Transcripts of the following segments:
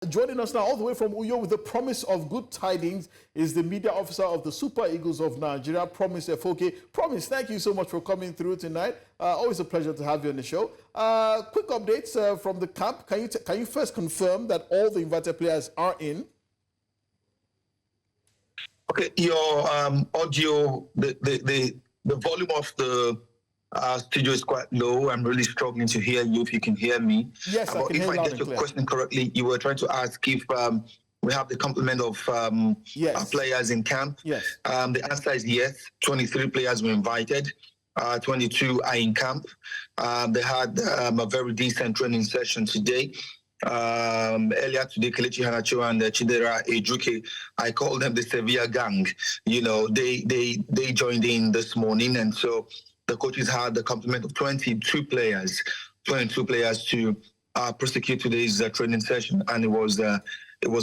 Joining us now all the way from Uyo with the promise of good tidings is the media officer of the Super Eagles of Nigeria, Promise Efoghe. Promise, thank you so much for coming through tonight. Always a pleasure to have you on the show. Quick updates from the camp. Can you first confirm that all the invited players are in? Okay, your audio, the volume of the studio is quite low. I'm really struggling to hear you, if you can hear me. Yes, I can hear you loud and clear. If I get your question correctly, you were trying to ask if we have the complement of players in camp. Yes. The answer is yes. 23 players were invited. 22 are in camp. They had a very decent training session today. Earlier today, Kelechi, Iheanacho and Chidera, Ejuke, I call them the Sevilla gang. You know, they joined in this morning, and so the coaches had the complement of 22 players to prosecute today's training session, and it was a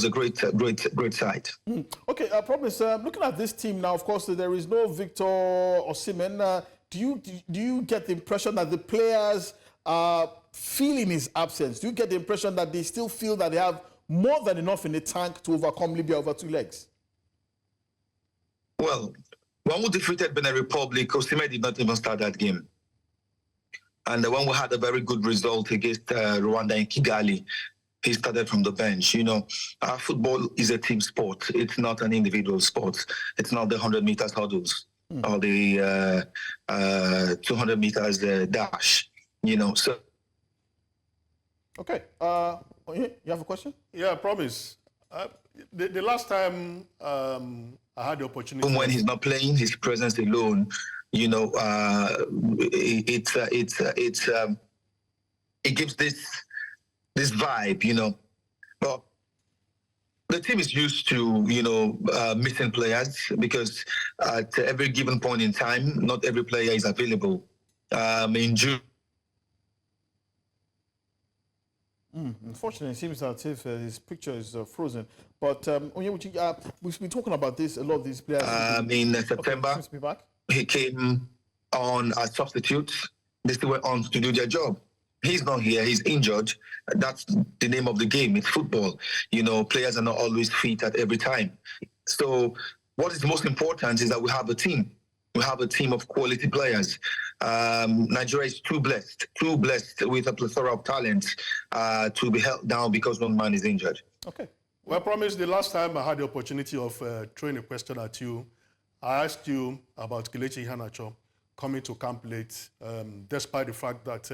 great sight. Okay, Promise. Looking at this team now, of course, there is no Victor Osimhen. Do you get the impression that the players are feeling his absence? Do you get the impression that they still feel that they have more than enough in the tank to overcome Libya over 2 legs? Well, when we defeated Benin Republic, Osimhen did not even start that game. And when we had a very good result against Rwanda in Kigali, he started from the bench. You know, football is a team sport. It's not an individual sport. It's not the 100 meters hurdles or the 200 meters dash, you know. So. Okay. You have a question? Yeah, Promise. The last time I had the opportunity. When he's not playing, his presence alone, you know, it gives this vibe, you know. But the team is used to, you know, missing players because at every given point in time, not every player is available. In June. Unfortunately, it seems as if his picture is frozen. But we've been talking about this, a lot of these players. In September, he came on as substitute. They still went on to do their job. He's not here. He's injured. That's the name of the game. It's football. You know, players are not always fit at every time. So what is most important is that we have a team. We have a team of quality players. Nigeria is too blessed with a plethora of talent to be held down because one man is injured. Okay. Well, Promise, the last time I had the opportunity of throwing a question at you, I asked you about Kelechi Iheanacho coming to camp late, despite the fact that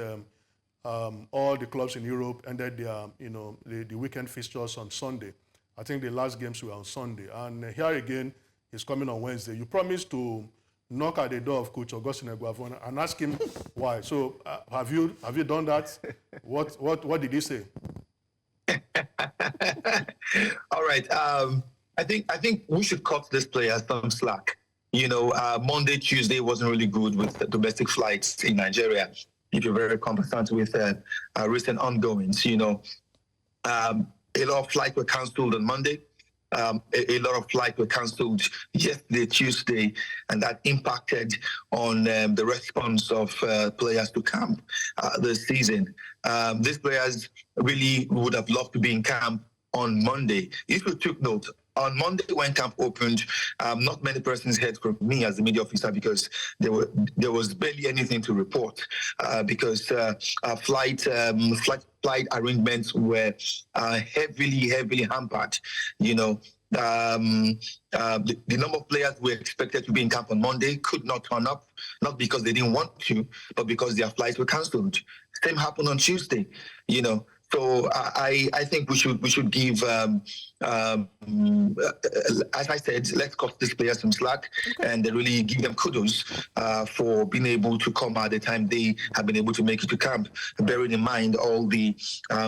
all the clubs in Europe ended their, you know, the weekend fixtures on Sunday. I think the last games were on Sunday. And here again, he's coming on Wednesday. You promised to knock at the door of Coach Augustine Eguaveon and ask him why. So have you done that? What did he say? All right. I think we should cut this player some slack. You know, Monday, Tuesday wasn't really good with the domestic flights in Nigeria. If you're very conversant with recent ongoings, you know, a lot of flights were cancelled on Monday. A lot of flights were cancelled yesterday, Tuesday, and that impacted on the response of players to camp this season. These players really would have loved to be in camp on Monday. If you took note, on Monday when camp opened, not many persons heard from me as the media officer because there was barely anything to report because flight arrangements were heavily hampered. You know, the number of players who were expected to be in camp on Monday could not turn up, not because they didn't want to, but because their flights were cancelled. Same happened on Tuesday. You know. So I think we should give, as I said, let's cut these players some slack and really give them kudos for being able to come at the time they have been able to make it to camp, bearing in mind all the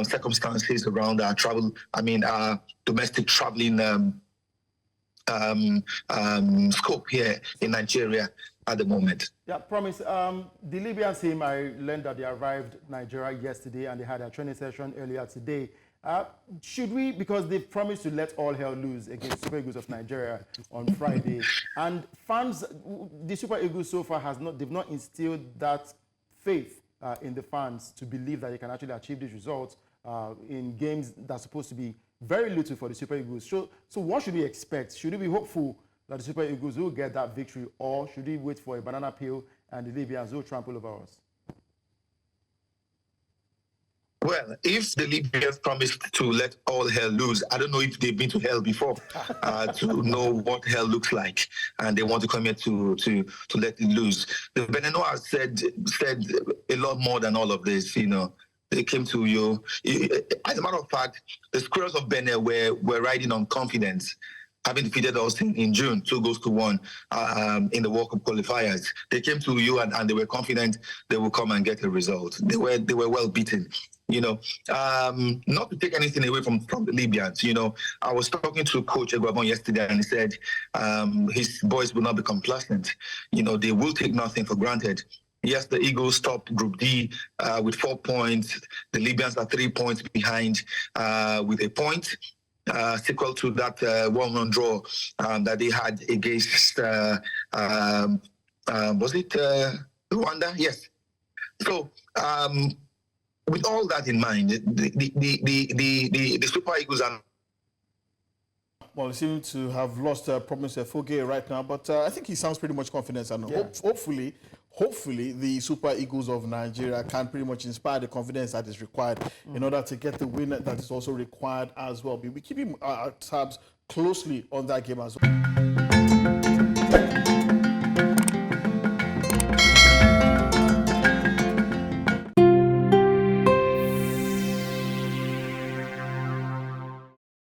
circumstances around our travel, our domestic traveling scope here in Nigeria at the moment. Yeah, Promise. The Libyan team, I learned that they arrived Nigeria yesterday and they had a training session earlier today. Should we, because they promised to let all hell loose against Super Eagles of Nigeria on Friday, and fans, the Super Eagles so far they've not instilled that faith in the fans to believe that they can actually achieve these results in games that's supposed to be very little for the Super Eagles. So what should we expect? Should we be hopeful that the Super Eagles will get that victory, or should we wait for a banana peel and the Libyans will trample over us? Well, if the Libyans promised to let all hell loose, I don't know if they've been to hell before to know what hell looks like, and they want to come here to let it loose. The Benenoas said a lot more than all of this. You know, they came to you. As a matter of fact, the Squirrels of Benin were riding on confidence, having defeated us in June, 2-1 in the World Cup qualifiers. They came to you and they were confident they will come and get a result. They were well beaten. You know, not to take anything away from the Libyans. You know, I was talking to Coach Eguaveon yesterday, and he said his boys will not be complacent. You know, they will take nothing for granted. Yes, the Eagles top Group D with 4 points. The Libyans are 3 points behind with a point. Sequel to that 1-1 draw that they had against, was it Rwanda? Yes. So, with all that in mind, the Super Eagles are... Well, he seems to have lost Promise Efoghe right now, but I think he sounds pretty much confident, and hopefully the Super Eagles of Nigeria can pretty much inspire the confidence that is required in order to get the win that is also required as well. We'll be keeping our tabs closely on that game as well.